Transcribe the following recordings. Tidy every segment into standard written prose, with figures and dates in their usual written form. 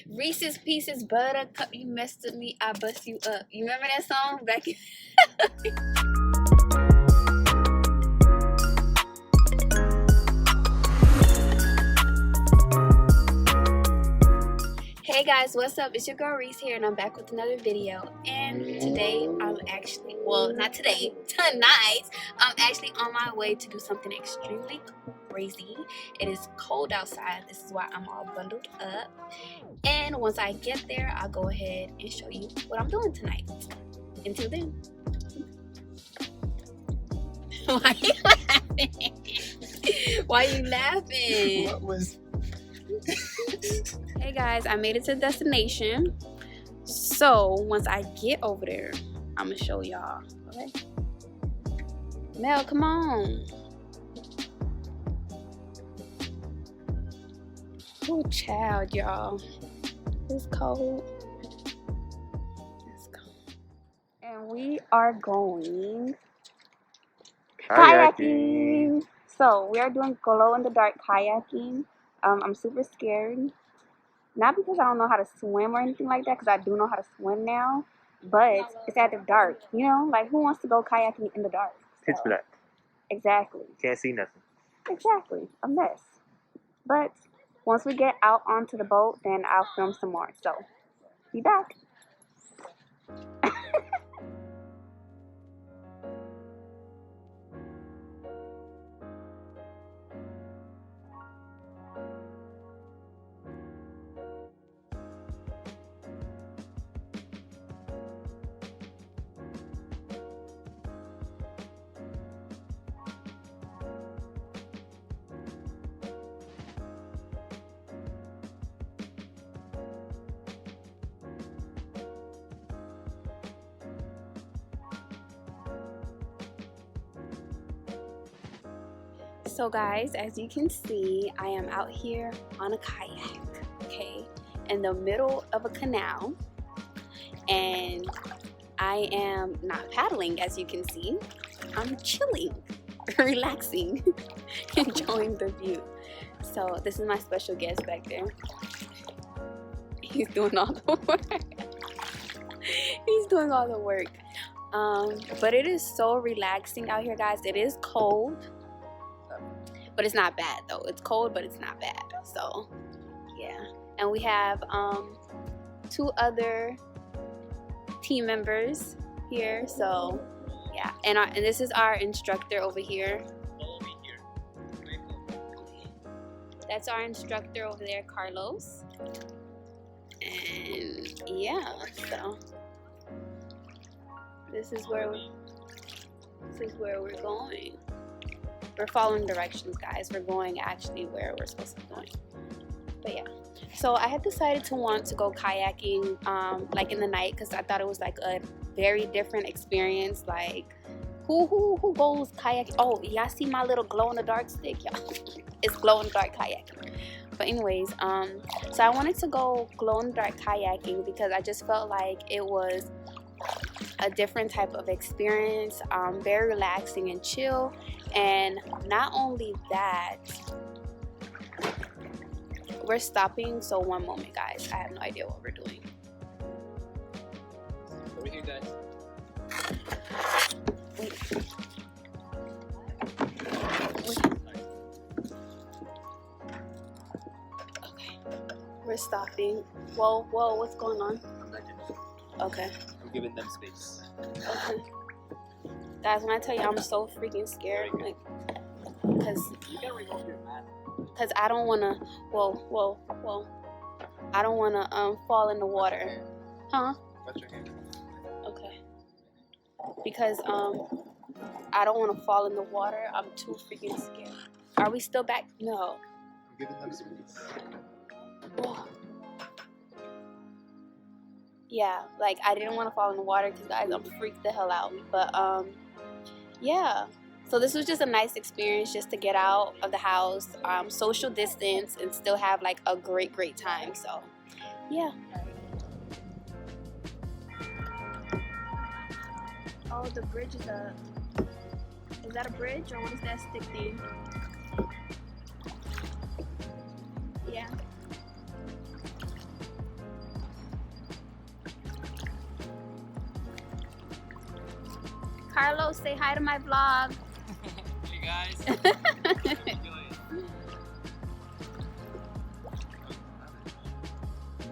Reese's Pieces Buttercup, you messed with me, I bust you up. You remember that song back in Hey guys, what's up? It's your girl Reese here and I'm back with another video. And today I'm actually, well not today, tonight, I'm actually on my way to do something extremely crazy. It is cold outside. This is why I'm all bundled up. And once I get there, I'll go ahead and show you what I'm doing tonight. Until then. Why are you laughing? Why are you laughing? What was... Hey guys, I made it to the destination. So once I get over there, I'm gonna show y'all. Okay? Mel, come on. Oh, child, y'all. It's cold. It's cold. And we are going kayaking. So we are doing glow in the dark kayaking. I'm super scared. Not because I don't know how to swim or anything like that, because I do know how to swim now. But it's at the dark, you know? Like, who wants to go kayaking in the dark? Pitch black. Exactly. Can't see nothing. Exactly. A mess. But once we get out onto the boat, then I'll film some more. So, be back. So guys, as you can see, I am out here on a kayak, okay, in the middle of a canal, and I am not paddling, as you can see. I'm chilling, relaxing, enjoying the view. So this is my special guest back there. He's doing all the work. He's doing all the work. But it is so relaxing out here, guys. It is cold. But it's not bad though. It's cold, but it's not bad. So, yeah. And we have 2 other team members here. So, yeah. And this is our instructor over here. That's our instructor over there, Carlos. And yeah, so this is where we're going. We're following directions, guys. We're going actually where we're supposed to be going. But yeah. So I had decided to want to go kayaking like in the night, because I thought it was like a very different experience. Like who goes kayaking? Oh, y'all see my little glow in the dark stick, y'all? It's glow in the dark kayaking. But anyways, so I wanted to go glow in the dark kayaking because I just felt like it was a different type of experience, very relaxing and chill. And not only that, we're stopping. So one moment, guys, I have no idea what we're doing. Over here, guys. Wait. Okay, we're stopping. Whoa, what's going on? Okay. I'm giving them space. Okay. Guys, when I tell you I'm so freaking scared, like, because I don't want to, I don't want to fall in the water. Huh? Okay. Because I don't want to fall in the water. I'm too freaking scared. Are we still back? No. I'm giving them space. Whoa. Yeah, like I didn't want to fall in the water because, guys, I'm freaked the hell out. But yeah, so this was just a nice experience just to get out of the house, social distance, and still have like a great time. So yeah. Oh, the bridge is is that a bridge or what is that stick thing? Yeah. Carlos, say hi to my vlog. Hey guys.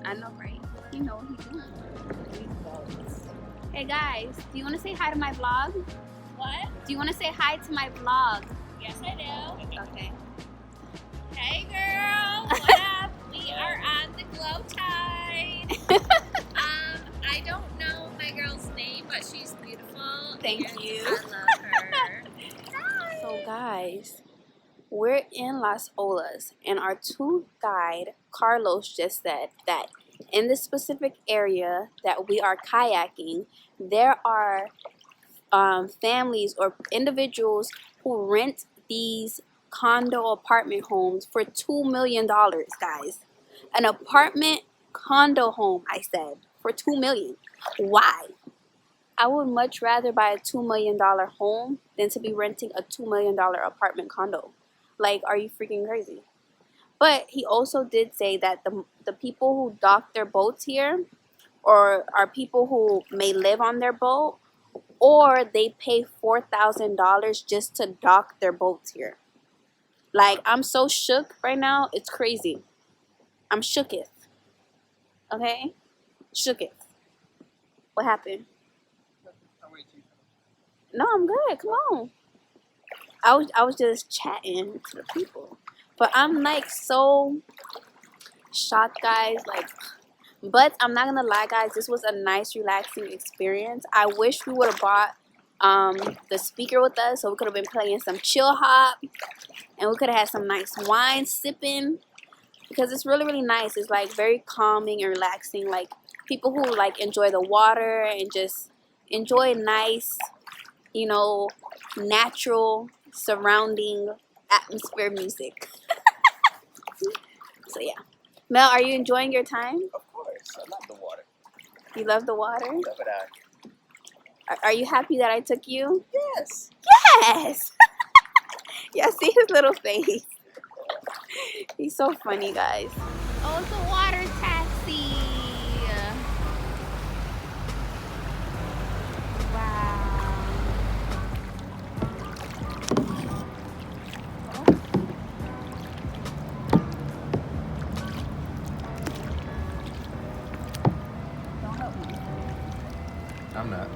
I know, right? You know what he's doing. Hey guys, do you want to say hi to my vlog? What? Do you want to say hi to my vlog? Yes, I do. Okay. Hey, girl. What up? We are on the Glow Tide. I don't know my girl's name, but she's beautiful. Thank and you. I love her. So guys, we're in Las Olas, and our tour guide Carlos just said that in this specific area that we are kayaking, there are families or individuals who rent these condo apartment homes for $2 million, guys. An apartment condo home, I said, for $2 million. Why? I would much rather buy a $2 million home than to be renting a $2 million apartment condo. Like, are you freaking crazy? But he also did say that the people who dock their boats here, or are people who may live on their boat, or they pay $4,000 just to dock their boats here. Like, I'm so shook right now, it's crazy. I'm shooketh. Okay? Shooketh. What happened? No, I'm good. Come on. I was just chatting to the people. But I'm like so shocked, guys. Like, but I'm not gonna lie, guys, this was a nice, relaxing experience. I wish we would have brought the speaker with us, so we could have been playing some chill hop, and we could have had some nice wine sipping, because it's really, really nice. It's like very calming and relaxing. Like, people who like enjoy the water and just enjoy nice, you know, natural surrounding atmosphere music. So yeah. Mel, are you enjoying your time? Of course, I love the water. You love the water? Love it. Are you happy that I took you? Yes. Yes! Yeah, see his little face. He's so funny, guys. Oh, it's a water taxi. Wow. Don't help me. I'm not.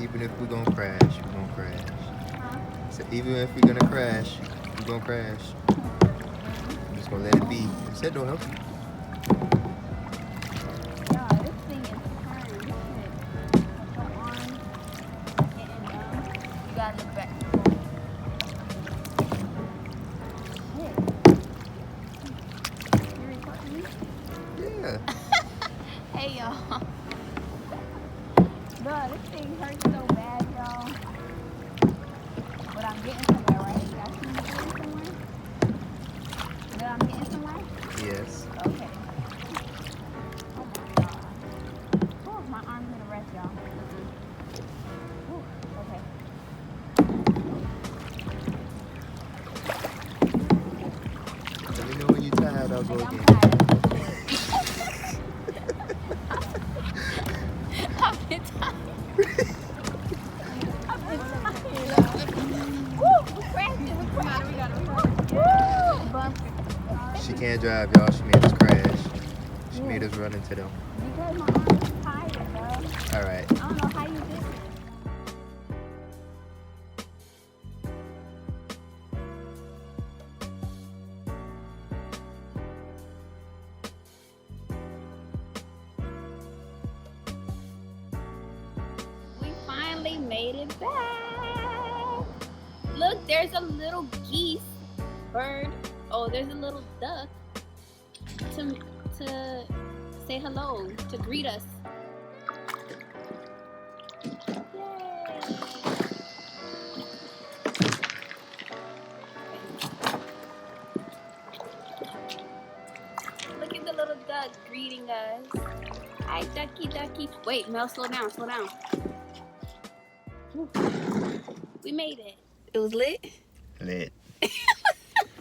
Even if we're gonna crash, we're gonna crash. Huh? So even if we're gonna crash, we're gonna crash. I'm just gonna let it be. I said don't help you. Yeah, this thing is hard. Shit. With your arms getting numb, you gotta look back. Shit. You recording me? Yeah. Hey, y'all. Bro, this thing hurts so bad, y'all. But I'm getting somewhere, right? Y'all see me getting somewhere? But I'm getting somewhere? Yes. Okay. Oh my god. Oh, my arm's gonna rest, y'all. Whew, okay. Let me know when you're tired. I'll go Like, I'm again. tired. I've been tired. I've been tired. Woo! We crashing. We crashing. Woo! Bump. She can't drive, y'all. She made us crash. She made us run into them. Because my arm is tired, bro. All right. I don't know how you did it. We finally made it back. Look, there's a little geese bird. Oh, there's a little duck to say hello, to greet us. Yay! Look at the little duck greeting us. Hi, ducky, ducky. Wait, Mel, slow down, slow down. Whew. We made it. It was lit. Lit.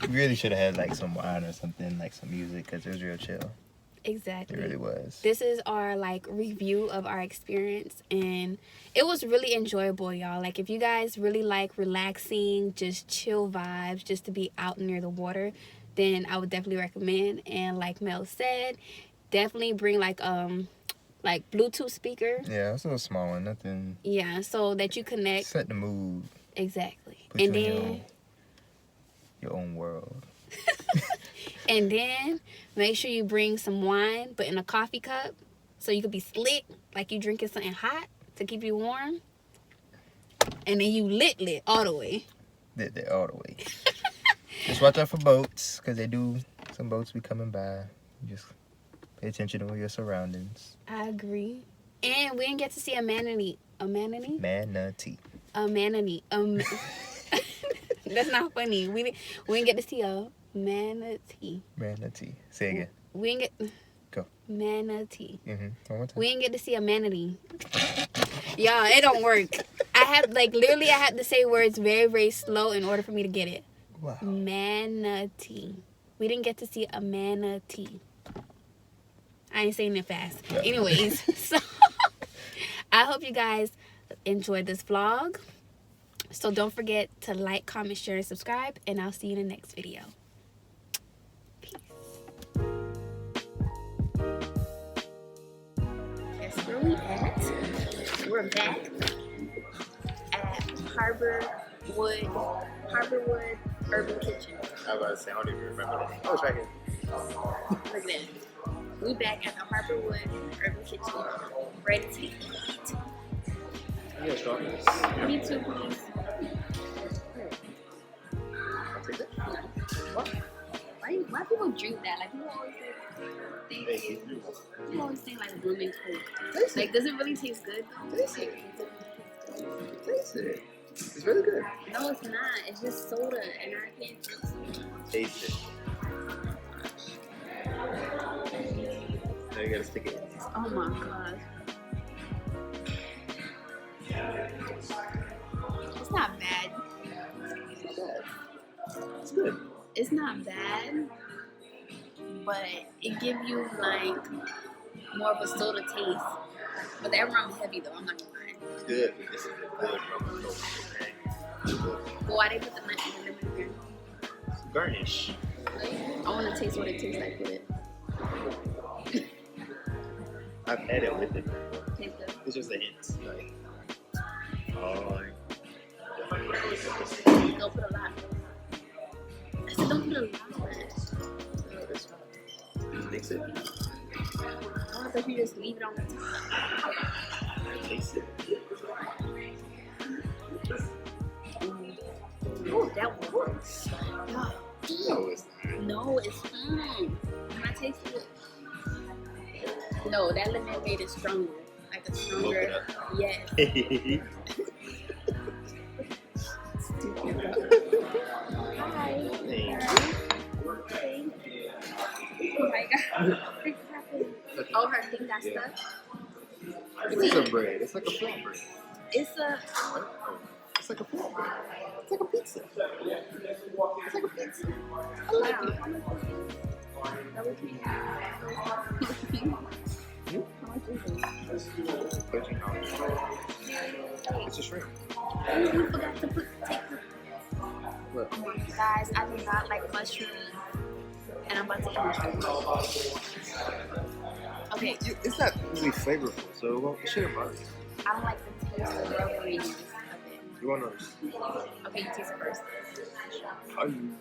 We really should have had like some wine or something, like some music, because it was real chill. Exactly. It really was. This is our like review of our experience, and it was really enjoyable, y'all. Like if you guys really like relaxing, just chill vibes, just to be out near the water, then I would definitely recommend. And like Mel said, definitely bring like Bluetooth speaker. Yeah, it's a little small one. Nothing. Yeah, so that you connect. Set the mood. Exactly. Put And you then in your own world. and then make sure you bring some wine, but in a coffee cup, so you could be slick, like you drinking something hot to keep you warm. And then you lit all the way. Lit all the way. Just watch out for boats, because some boats be coming by. Just pay attention to your surroundings. I agree. And we didn't get to see a manatee. A manatee? Manatee. A manatee. That's not funny. We didn't get to see a manatee. Manatee. Say again. We didn't get... Go. Manatee. One more time. We didn't get to see a manatee. Y'all, it don't work. I had to say words very, very slow in order for me to get it. Wow. Manatee. We didn't get to see a manatee. I ain't saying it fast. Yeah. Anyways, so I hope you guys enjoyed this vlog. So don't forget to like, comment, share, and subscribe. And I'll see you in the next video. Peace. Guess where we at? We're back at Harborwood Urban Kitchen. I was about to say, I don't even remember that. Oh, it's right here. Look at that. We back at the Harborwood Urban Kitchen, ready to eat. Yeah, strawberries. Me too, please. I'll take that. Why people drink that? Like people always think like blooming Coke. Like, does it really taste good though? Taste it. Taste it. It's really good. No, it's not. It's just soda, and I can't drink soda. Taste it. Now you gotta stick it in. Oh my god. It's not bad. It's good. It's not bad, but it gives you like more of a soda taste. But that rum heavy though, I'm not gonna lie. It's good. It's a good rum. But why they put the lemon in here? Garnish. I want to taste what it tastes like with it. I've had it with it. Taste good. It's just a hint. Like, oh. Don't put a lot. I said don't put a lot. No, that's fine. Mix it. I thought you just leave it on the top. Taste it. Oh, that works. No, it's not. No, it's fine. Can I taste it? No, that lemon made it stronger. Like a stronger. Yes. Hi. Thank you. Oh my god. Oh, her thing got stuck? It's a bread. It's like a flatbread. It's a... It's like a flatbread. It's like a pizza. It's like a pizza. I like it. It's a shrimp. Oh, we forgot to take the... What? Guys, I do not like mushrooms. And I'm about to eat mushrooms. Okay. It's not really flavorful, so it shouldn't bother you. I don't like the taste of rubbery. You want those? Okay, you taste it first. Are you?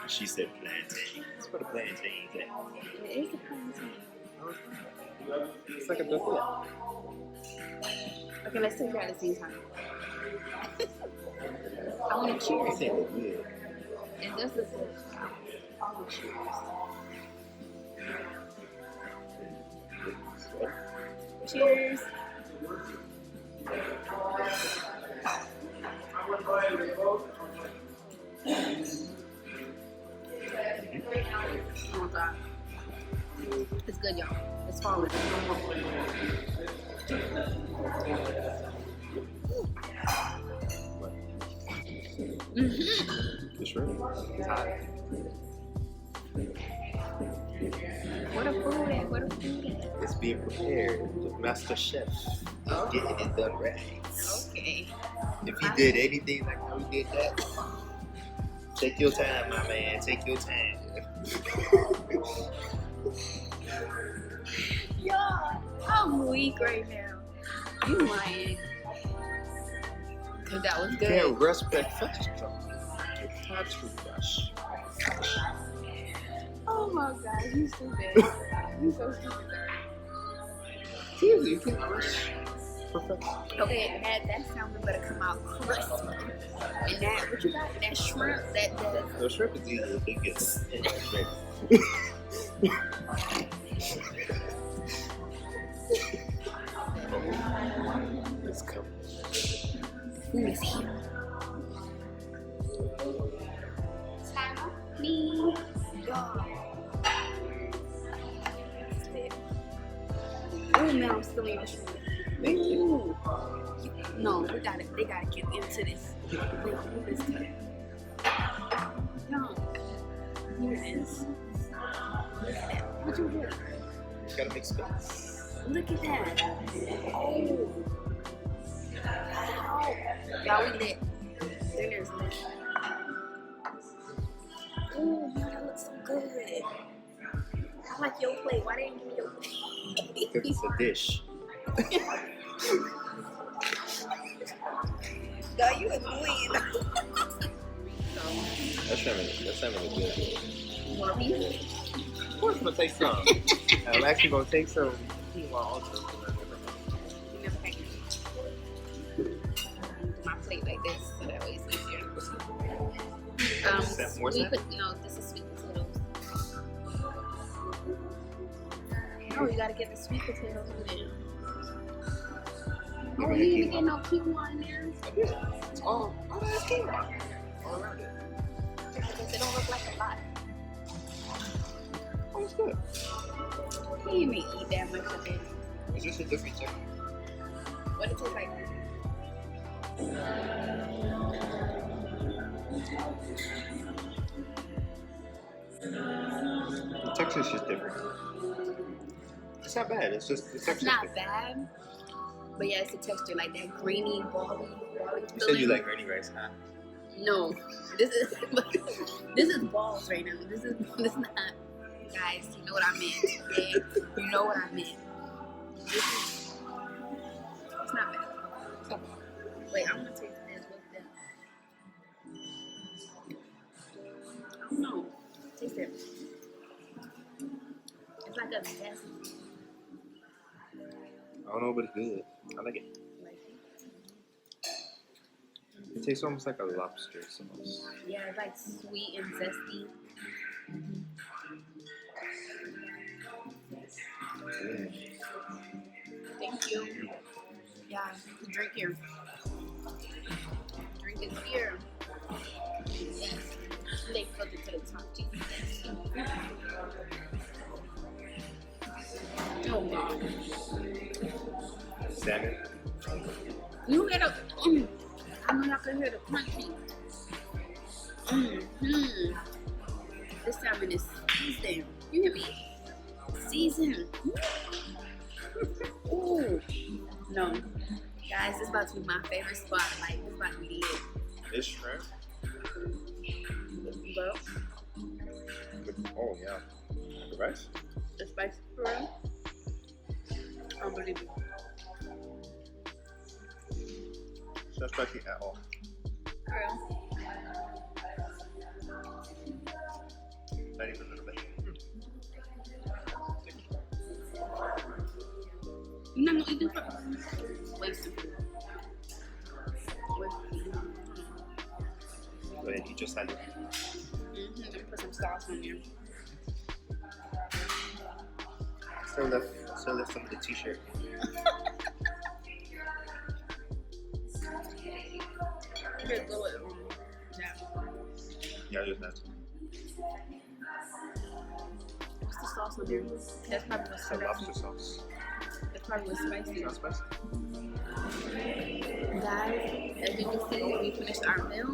She said plantain. That's what a plantain is. It is a plantain. It's like a tortilla. Okay, let's take it at the same time. I want to cheers. It's ain't good. It does look good. I want to cheers. Cheers. Oh my god. It's good, y'all. It's falling. The shrimp. It's hot. What a food at? What a food at? It's being prepared. The master chef is getting it done right. Okay. If he did anything like how he did that, take your time, my man. Take your time. Yeah, I'm weak right now. You lying. Cause that was You good. can't rush perfection. You have to rush. Oh my god, you stupid. You so stupid. Seriously, you can't rush perfection. Okay, that salmon better come out crispy. And that, what you got? That shrimp, that The shrimp is easy if it gets in that shrimp. Let's come. food is here. Me. Oh man, I'm still in the shrimp. Ooh. No, they gotta get into this. Wait, move this cut. No. Here it is. Look at that. What you doing? You gotta make space. Look at that. Oh. Wow. Y'all, we lit. Dinner's lit. Ooh, man, that looks so good. I like your plate. Why didn't you give me your plate? Because it's a dish. Girl, you annoying. That shrimp is good. You want a piece? Of course, I'm gonna take some. I'm actually gonna take some quinoa also. You never had it. Do my plate like this, so that way it's easier. More Sweet salmon? no, this is sweet potatoes. No, you gotta get the sweet potatoes in there. Oh, you didn't get no quinoa in there? It's all that's quinoa. All around it. Because it don't look like a lot. Oh, it's good. You didn't even eat that much of it. Is this a different texture? What it tastes like? The texture is just different. It's not bad. It's just the texture. It's not bad. But yeah, it's the texture, like that grainy, bally You said feeling. you like Ernie rice, huh? No, this is balls right now. This is not, guys. You know what I meant. Okay? You know what I meant. This is, it's not bad. Wait, I'm gonna taste this. What's that? I don't know. Taste it. It's like a zest. I don't know, but it's good. I like it. It tastes almost like a lobster sauce. Yeah, it's like sweet and zesty. Thank you. Yeah, drink here. Drink is here. Yes. They put it to the top too. Oh God. Salmon. You hear the I know y'all can hear the crunching. This salmon is seasoned. You hear me? Seasoned. Ooh. No. Guys, this is about to be my favorite spot. Like, this is about to be lit. This shrimp. Bro, Oh, yeah. The rice? the spicy for real. Unbelievable. It's not spicy at all. For real. Not even a little bit. You're not gonna eat this first? Waste it. Go ahead, eat your salad. Put some sauce on there. Still left some of the t-shirt. Here, go with Yeah, just not. what's the sauce on there? That's probably what's Some lobster sauce. That's probably what's spicy. It's not spicy. Guys, as you can see, we finished our meal.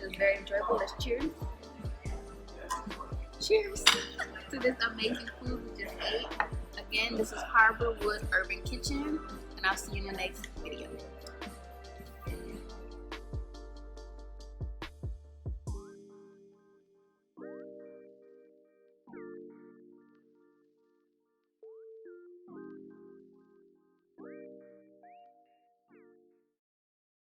It was very enjoyable. Let's cheers. Cheers to this amazing food we just ate. Again, this is Harbor Wood Urban Kitchen, and I'll see you in the next video.